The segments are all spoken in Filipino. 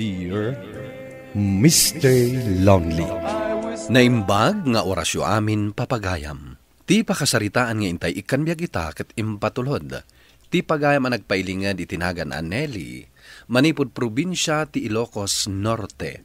Dear Mr. Lonely. Naimbag nga orasyo amin papagayam. Ti pakasaritaan nga intay ikanbiyag ita ket impatulod. Ti pagayam ang nagpailingad itinagan a Nelly, manipod probinsya ti Ilocos Norte.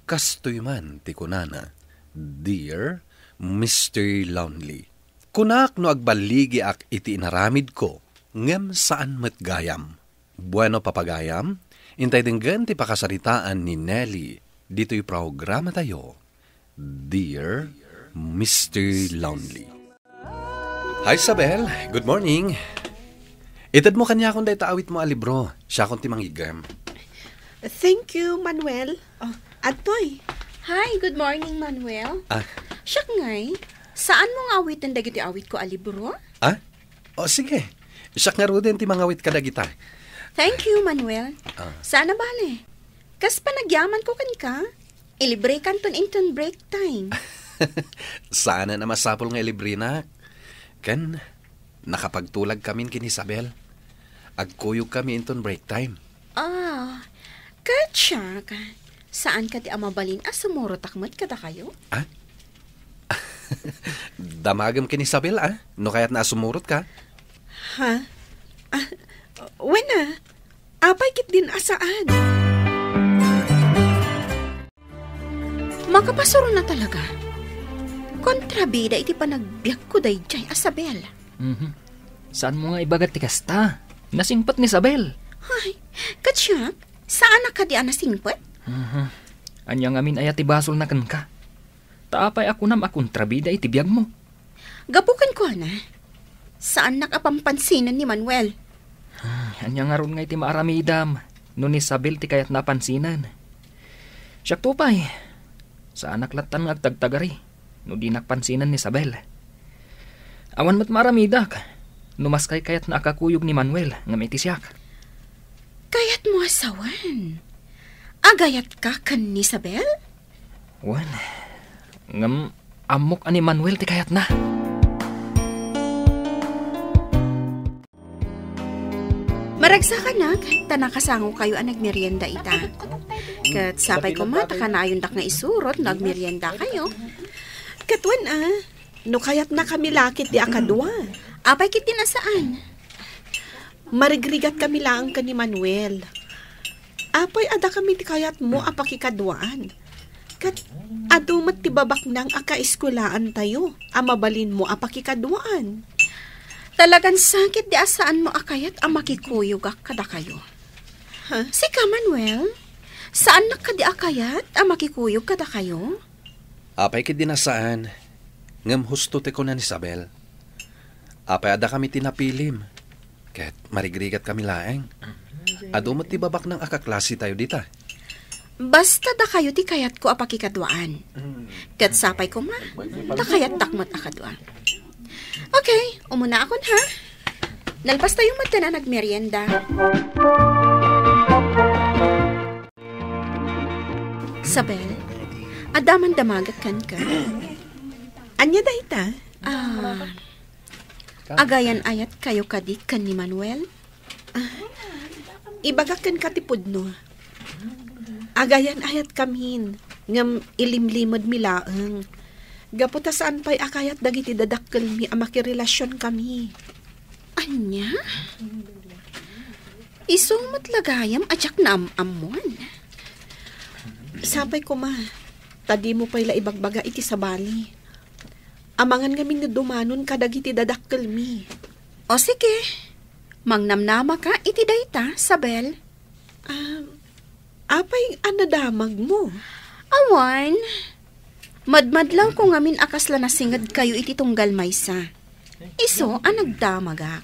Kastoy man ti kunana, Dear Mr. Lonely. Kunak no agbaligi ak iti inaramid ko, ngem saan matgayam. Bueno papagayam, intay denggan ti pakasaritaan ni Nelly, dito'y programa tayo, Dear Mr. Lonely. Hi Isabel, good morning. Itad mo kanya kung dahi taawit mo a libro, siya kung ti manggigam. Thank you, Manuel. Atoy. Hi, good morning, Manuel. Siya ngay, saan mo nga awitan dagiti awit ko a libro? Sige. Siya nga ro din ti mangawit ka dagita. Thank you, Manuel. Sana bale. Kas panagyaman ko kan ka, ilibre kanton inton break time. Sana na masapol nga ilibre na. Kan, nakapagtulag kami kin Isabel. Agkuyog kami inton break time. Katsa ka. Saan ka ti amabalin sumuro takmat kada kayo? Damagam kin Isabel no kaya't nasumurot ka? Ha? Wena, apay kit din asaan? Makapasuro na talaga. Kontrabida iti panagbiyak ko day jay Isabel. Saan mo nga ibagat ti kasta? Nasingpat ni Isabel. Ay, katsa, saan na ka di nasingpat? Anyang amin ayat ibasol na kan ka. Taapay ako nam akontrabida iti biyag mo. Gapukan ko na. Saan nakapampansinan ni Manuel? Anyang aron nga iti maaramidam. No ni Isabel ti kayat napansinan. Siyak tupay. Saan naklatan ng agtagtagari. No di nakpansinan ni Isabel. Awan mat maramidak. Numaskay kayat na akakuyog ni Manuel nga may tisyak. Kayat mo asawan. Agayat ka kan ni Isabel? Wan. Ngam amok ani Manuel ti kayat na. Maragsa ka na, tanakasango kayo ang nagmerienda ita. Kat sapay ko mata ka na ayon dak nga isurot, nagmerienda kayo. Katwan no kayat na kami lakit di akadwa. Apay kit dinasaan? Marigrigat kami lang ka ni Manuel. Apay ada kami ti kayat mo apakikadwaan. Kat adumat ti babak nang akaeskulaan tayo, amabalin mo apakikadwaan. Talagang sakit di asaan mo akayat makikuyog kada kayo. Sika Manuel, saan na ka di akayat makikuyog kada kayo? Apay kit dinasaan, ngam husto te ko na ni Isabel. Apay ada kami tinapilim, ket marigrigat kami laeng. Adumat ti babak ng akaklase tayo dita. Basta da kayo ti kayat ko apakikadwaan. Ket sapay ko ma, da kayat takmat akadwa. Okay, umuna akon ha. Nalpas tayong mata na nagmerienda. Isabel, adaman damagat kan ka. Anya dahita? Agayan ayat kayo kadik kan ni Manuel? Ibagakan katipod no. Agayan ayat kamin. Ngam ilimlimod milaang. Gaputa saan pa'y akayat dagiti dadakkel mi amakirelasyon kami. Anya? Isumot lagayam ajak na amon. Sapay ko ma, tadi mo pa'y laibagbaga iti sabali. Amangan ngamin na dumanon kadagiti dadakkel mi. O sige, mangnamnama ka iti dayta, Sabel. Apay anadamag mo? Awan, madmadlaw ko ngamin akasla na singad kayo iti tunggal maysa. Iso ang nagdamaga.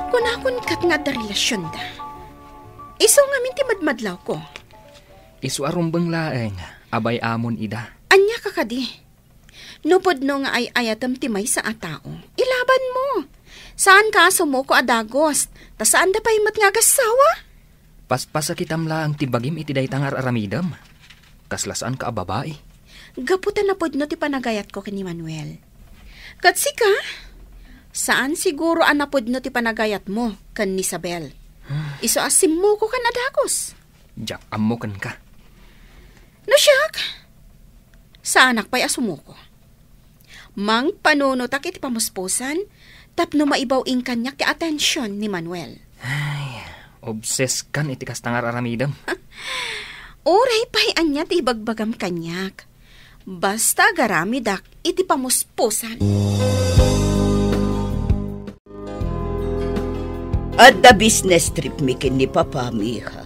Kunakon kat nga da relasyon da. Iso ngamin ti madmadlaw ko. Isu arumbang laeng, abay amon ida. Anya ka kadi. Nupod no nga ay ayatam ti maysa a tao. Ilaban mo. Saan ka sumuko adagos? Ta saan da pa'y mat nga gasawa? Paspasakitam lang ti bagim iti daytangar aramidam. Kaslasaan ka babae. Gaputan na pod no ti panagayat ko kini Manuel. Katsi ka? Saan siguro anapod no ti panagayat mo kan ni Isabel? Iso asim mo ko kan adakos. Jak amukan ka. No siyak. Sa anak pa'y asumuko. Mang panunutak iti pamuspusan, tapno maibaw in kanyak ti atensyon ni Manuel. Ay, obses kan iti kastangar aramidam. Oray pa'y anya ti bagbagam kanyak. Basta garamidak iti pamuspusan. At the business trip mi kin ni Papa, miha.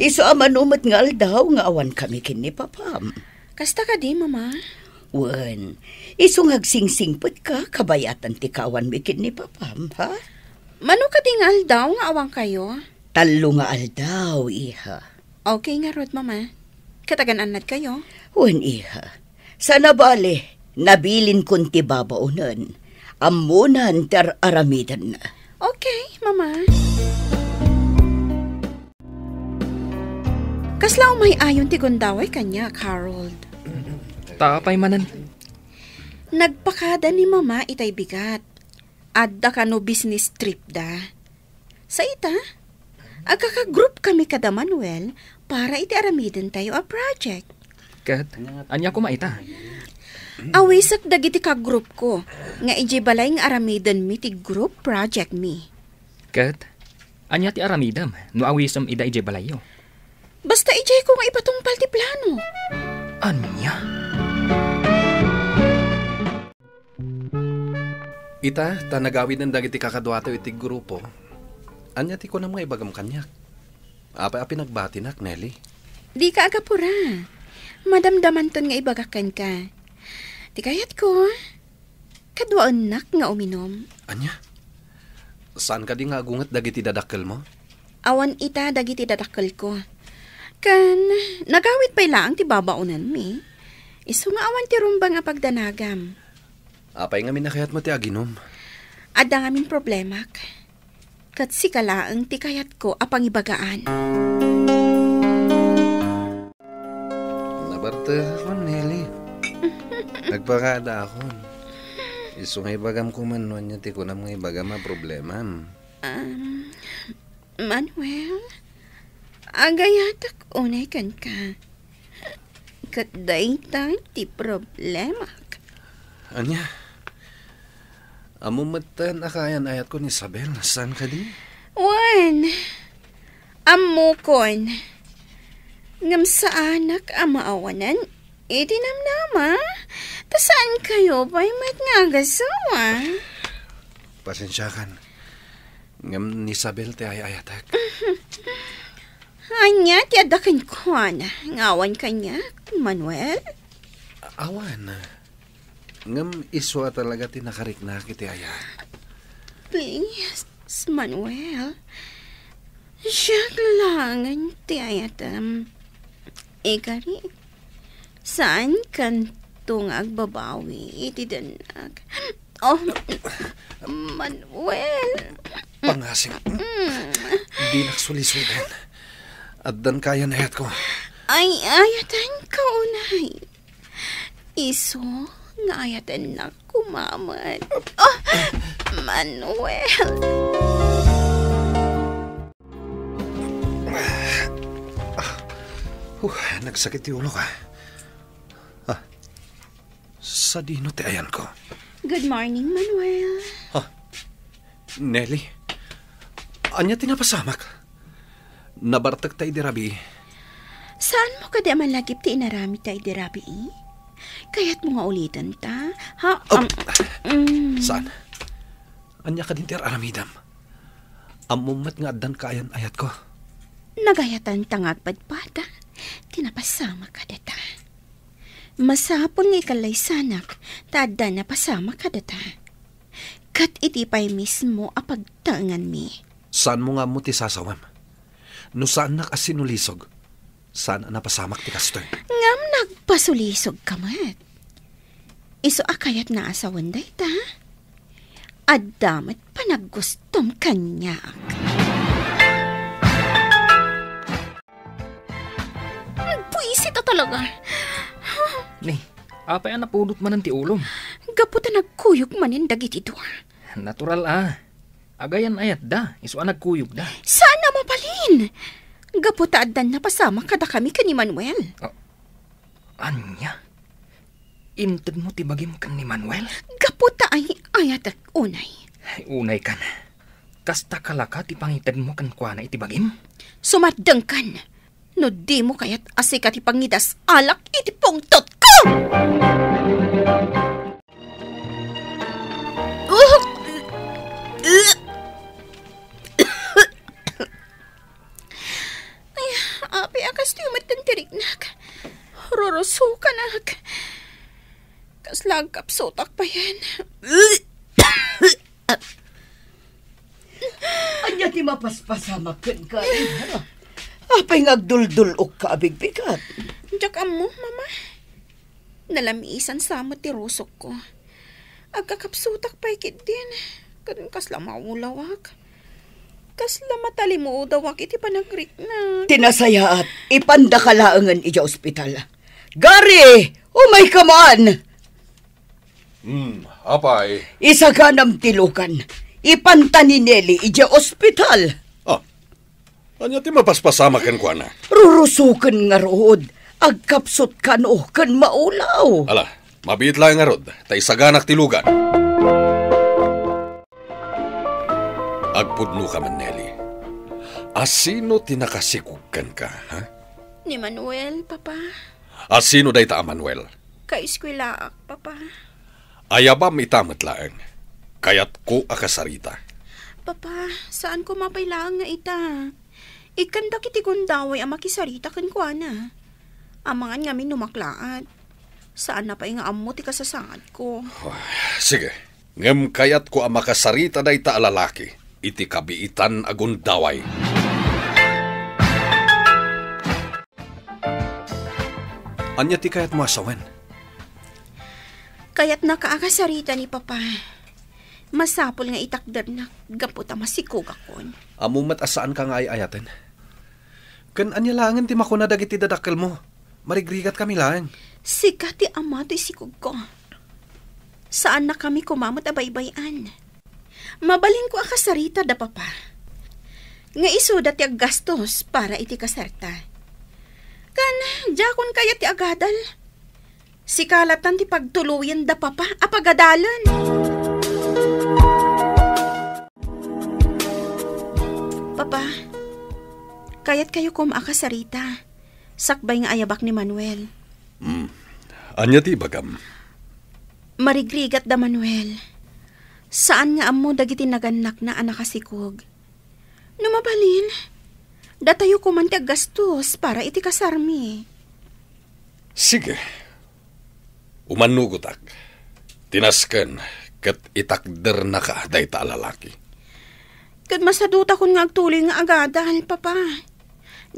Iso amanumat nga aldaw nga awan kami kin ni Papa. Kasta ka di, Mama? Wen, iso ngagsingsingpot ka, kabayatan ti kawan mi kin ni Papa, ha? Mano ka tingal daw nga awang kayo? Talo nga aldaw, iha. Okay nga rod, Mama. Katagan-anad kayo? Wen, iha. Sana bale, nabilin kun ti babaunan. Amunan ter aramidan na. Okay, Mama. Kaslaw may ayon ti gundaway kanya, Harold. Tapay manan. Nagpakada ni Mama itay bigat. Adda ka no business trip da. Sa ita, agkaka-group kami kada Manuel para iti aramidin tayo a project. Kat, anya ko maita. Awisak dagiti ka-group ko, nga iji balay nga aramidin mi ti group project mi. Kat, anya ti aramidam, no awisam ida ije balayo. Basta ijay ko nga ipatungpal ti plano. Anya? Ita, tanagawid ng dagiti kakadwato iti grupo. Anya ti ko na mga ibagam kanyak. Apa-api nagbatinak, Nelly. Di ka agapura. Madamdaman ton nga ibagakan ka. Di kayat ko. Kadwaan nak nga uminom. Anya? Saan ka di nga agungat dagiti dadakkel mo? Awan ita dagiti dadakkel ko. Kan, nagawit pa'y laang ti babaunan mi. Isu nga awan ti rumbang nga pagdanagam. Apay nga minakayat mo ti aginom. Adda nga min problemak. Kat si kalaang ti kayat ko apang ibagaan. Nabarta ako, Nelly. Nagpakada ako. Isu nga ibagam ko man niya ti ko na mga ibagam nga problema. Manuel, agayatak unay kan ka. Kat daytang ti problema. Anya? Amumatan akayan ayat ko ni Isabel. Saan ka di? Wan, amukon. Ngam sa anak amaawanan, itinamnama. Ta saan kayo ba'y mat nga agasawa? Pasensyakan. Ngam ni Isabel ti ayayatak. Anya, ti adakan ko na. Ngawan kanya, Manuel? Awan. Ngam iswa talaga ti nakariknak iti aya. Please, Manuel. Siya langan ti ayatam. Ikari, saan kantong agbabawi iti danag? Oh, Manuel. Pangasing. Di naksulisudan. At dan kaya na ayat ko. Ay, ayatan ka unay. Iso, nga ayatan na kumaman. Oh, Manuel. Nagsakit yung ulo ka. Sa dino ti ayan ko. Good morning, Manuel. Nelly, anya tinapasamak? Nabartag tayo dirabi. Saan mo kada malagip ti inarami tayo dirabi Kaya't mo nga ulitan ta? Ha? Saan? Anya ka din ti aramidam. Amumat nga addan kaayan ayat ko. Nagayatan tangag padpada. Tinapasama ka data. Masapon nga ikalay sanak. Tada na pasama ka data. Kat iti pa'y mismo apagtangan mi. Saan mo nga mo ti sasawam? No saan nakasinulisog? Saan napasamak ti kastoy? Ngam nagpasulisog ka mat. Iso akayat na asawan day ta. Adamat panagustom kanyak. Puisit talaga. Ni, apay ang napulot man ti ulom. Gaputa nagkuyog manin dagiti ito. Natural Agayan ayat da, iso ang nagkuyog da. Sana mo Mabalin! Gaputaadan na pasama kada kami ka ni Manuel. Anya? Inted mo tibagim kan ni Manuel? Gaputa ay ayat at unay. Unay kan. Kasta kalaka ti pangited mo kan kwa na itibagim? Sumadang kan. No di mo kaya't asikat ipangidas alak iti pungtot ko! Ay, api akas tiyo matantirignak. Roroso ka nak. Kaslagkap sotak pa yan. Anya ti mapaspasama ken ka. Apay ngagduldul-ok ka abigbigat. Diyak amo, mama. Nalamisan sa mo ti rusok ko. Agkakapsutak pa ikit din. Kasla maulawak. Kasla matalimu dawak iti panagrik na. Tinasayaat, ipanda ka laangan ija ospital. Gary! Umay ka man! Apay. Isaganam tilukan. Ipanta ni Nelly ija ospital. Anya ti mapaspasama ken kwa na? Rurusukan nga rood. Agkapsot ka no kan maulaw. Ala, mabiit lang nga rod. Ta isaganak tilugan. Agpudno ka man, Nelly. Asino tinakasikugkan ka, ha? Ni Manuel, papa. Asino day ta, Manuel? Kaiskwelaak, papa. Ayabam itamat laeng. Kayat ko akasarita. Papa, saan ko mapailangan nga ita? Ikanda kiti gundaway ang makisarita kan kwa na. Amangan ngamin numaklaat. Saan na pa nga amo ti kasasangad ko? Sige, ngem kayat ko ang makasarita day ta alalaki. Iti kabiitan agundaway. Anya ti kayat mo asawen? Kaya't nakaakasarita ni papa. Masapol nga itakder na gapot ang masikog akon. Amumat asaan ka nga ay ayaten? Kan anya langan ti makuna dagiti dadakkel mo. Marigrigat kami lang. Sika ti ama ti sikog ko. Saan na kami kumamot abaybayan? Mabalin ko akasarita da papa. Nga isuda ti aggastos para iti kasarta. Kan, jakon kaya ti agadal. Sikalatan ti pagtuluyan da papa apagadalan. Papa, kayat kayo kumakasarita. Sakbay nga ayabak ni Manuel. Anya ti bagam? Marigrigat da Manuel. Saan nga amo dagiti naganak na anak kasikog? Numabalin, datayo kumanti gastos para iti kasarmi. Sige. Umanugutak. Tinasken ket itakder na ka day ta lalaki. Kad masaduta kun nga agtuloy nga agadal, papa.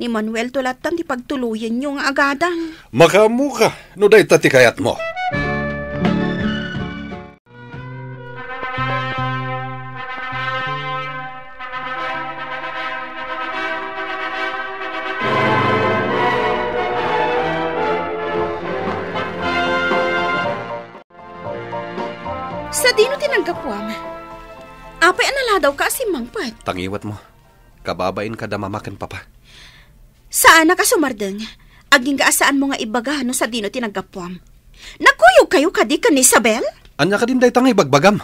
Ni Manuel tulatan ti pagtuluyan nyo nga agadal. Makamu ka, no day ta ti kayat mo. Sa dino tinanggapwam. Apay anala daw ka si Mangpat. Tangiwat mo. Kababain ka damamakan papa. Saan na ka sumardeng? Aging gaasaan mo nga ibaga no sa dino tinanggapwam. Nakuyog kayo kadi ka ni Isabel? Anya ka din day tangay bagbagam.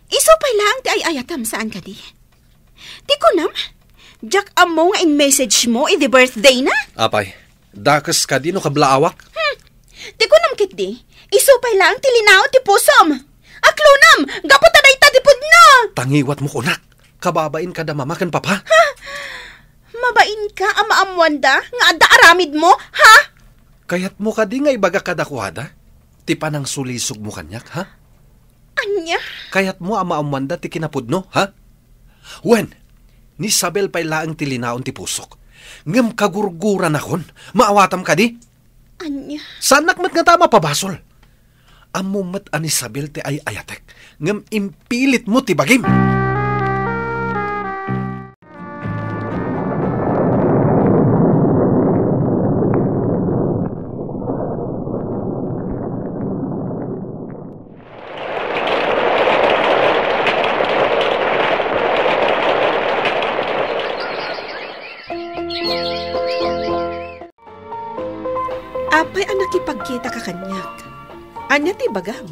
Isupay lang ti ay ayatam saan kadi. Di ko nam, Jack amo nga in message mo i the birthday na? Apay, dakas ka din no kablaawak. Di ko nam kit di. Isupay lang ti linaw ti pusom. Aklunam, gaputa day tatipod na. Tangiwat mo kunak. Kababain ka damamakan papa. Ha? Mabain ka ama amwanda nga adda aramid mo, ha? Kayat mo ka di nga ibaga kadakwada. Ti panang sulisog mo kanyak, ha? Anya? Kayat mo ama amwanda ti kinapudno, ha? Wen, ni Isabel pa'y laang ti linaon ti pusok. Ngam kagurguran akon, maawatam ka di? Anya? Sanak mat nga tama pabasol. Amumat an Isabel ti ay ayatek. Ngam impilit mo ti bagim. Apay ang nakipagkita ka kanyak. Anya ti bagam.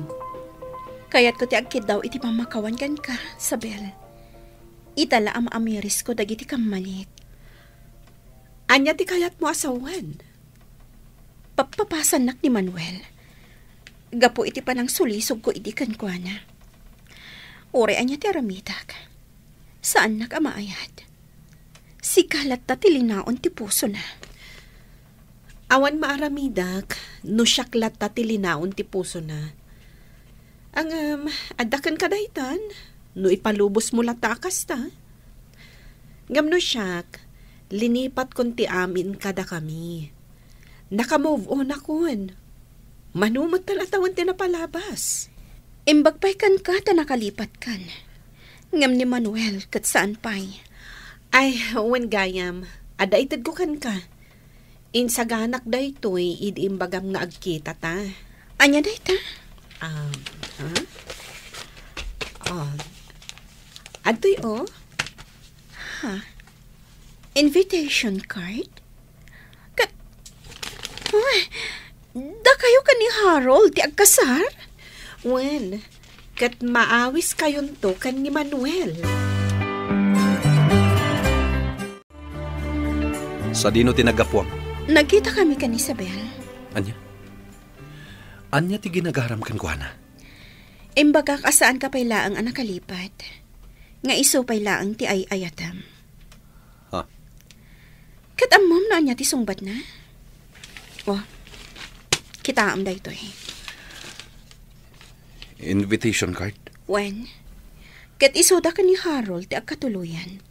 Kayat ko ti agkid daw iti pamakawan kan ka, Sabel. Itala am amiris ko dagiti kamalik. Anya ti kayat mo asawan. Papapasan nak ni Manuel. Gapo iti panang sulisog ko iti kankwana. Ore anya ti aramidak. Saan nak amaayad? Si kalat ta tilinaon ti puso na. Awan maaramidak, no syaklat ta tilinaon ti puso na. Ang adakan ka daytan, no ipalubos mo latakas ta. Ngam no syak, linipat kon ti amin kada kami. Naka-move on akon. Manumot talatawan ti napalabas. Imbagpay kan ka ta nakalipat kan. Ngam ni Manuel kat saan pay. Ay, wen gayam, ada itad ko kan ka. Insaganak daytoy idiimbagam nga agkita ta. Anya dayta? Adoy oh. Ha? Invitation card? Da kayo ka ni Harold, ti agkasar? Wen, kat maawis kayon to kan ni Manuel. Sa dino tinagapwang? Nagkita kami kan Isabel. Anya? Anya ti ginagaram kan kuana? Imbaga kasaan ka pay laang ang nakalipat. Nga iso pay laang ti ay ayatam. Ha? Katamom na anya ti sungbat na? Oh, kita am da ito eh. Invitation card? When? Kat iso da ka ni Harold ti agkatuluyan.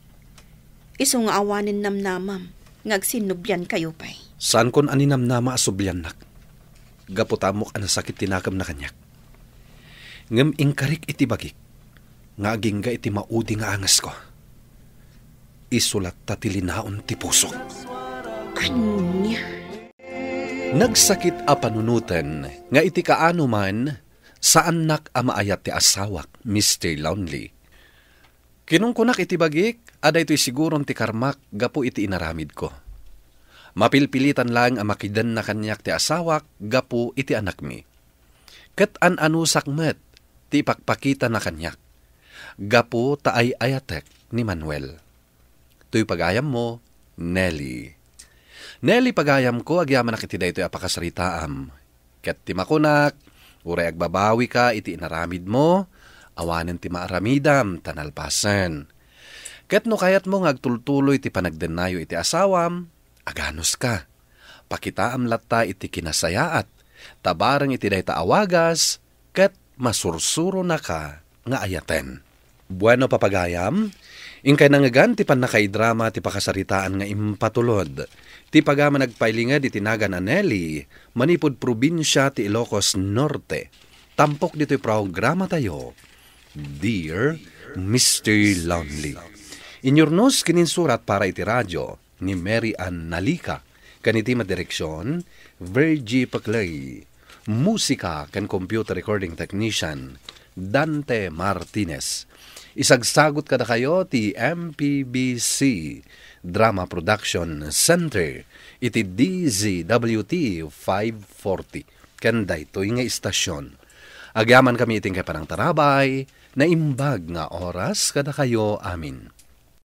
Iso nga awanin namnamam. Ngagsinubyan kayo pa'y. Saan kon aninam nama asubyan nak? Gaputamok anasakit tinakam na kanyak. Ngem ingkarik iti bagik. Nga aging ga iti maudi nga angas ko. Isulat tatilinaon ti puso. Anya? Nagsakit a panunutan nga iti kaano man saan nak amaayat ti asawak, Mr. Lonely. Kinungkunak iti bagik, ada ito'y siguron ti karmak gapo iti inaramid ko. Mapilpilitan lang ang makidan na kanyak ti asawak gapo iti anak mi. Kat an-anusak met ti ipakpakita na kanyak. Gapo taay ayatek ni Manuel. Tuy pagayam mo, Nelly. Nelly pagayam ko agyaman nakiti da ito'y apakasaritaam. Kat ti makunak, uray agbabawi ka iti inaramid mo, awanen ti maaramidam tanalpasan. Ket no kayat mo ngagtultuloy ti panagdenayo iti asawam, aganos ka. Pakitaam latta iti kinasayaat, tabarang iti dayta awagas, ket masursuro na ka nga ayaten. Bueno papagayam, ingkay nangagan ti panakaidrama ti pakasaritaan nga impatulod. Ti pagama nagpailingad iti nagan Nelly, manipod probinsya ti Ilocos Norte. Tampok dito'y programa tayo. Dear Mr. Lonely. Inyornos kininsurat para iti radyo ni Mary Ann Nalika. Kaniti madireksyon, Virgie Paclay. Musika kan computer recording technician, Dante Martinez. Isagsagot kada kayo ti MPBC Drama Production Center iti DZWT 540. Kanda ito nga istasyon. Agyaman kami iting kay panang tarabay, na imbag nga oras kada kayo amin.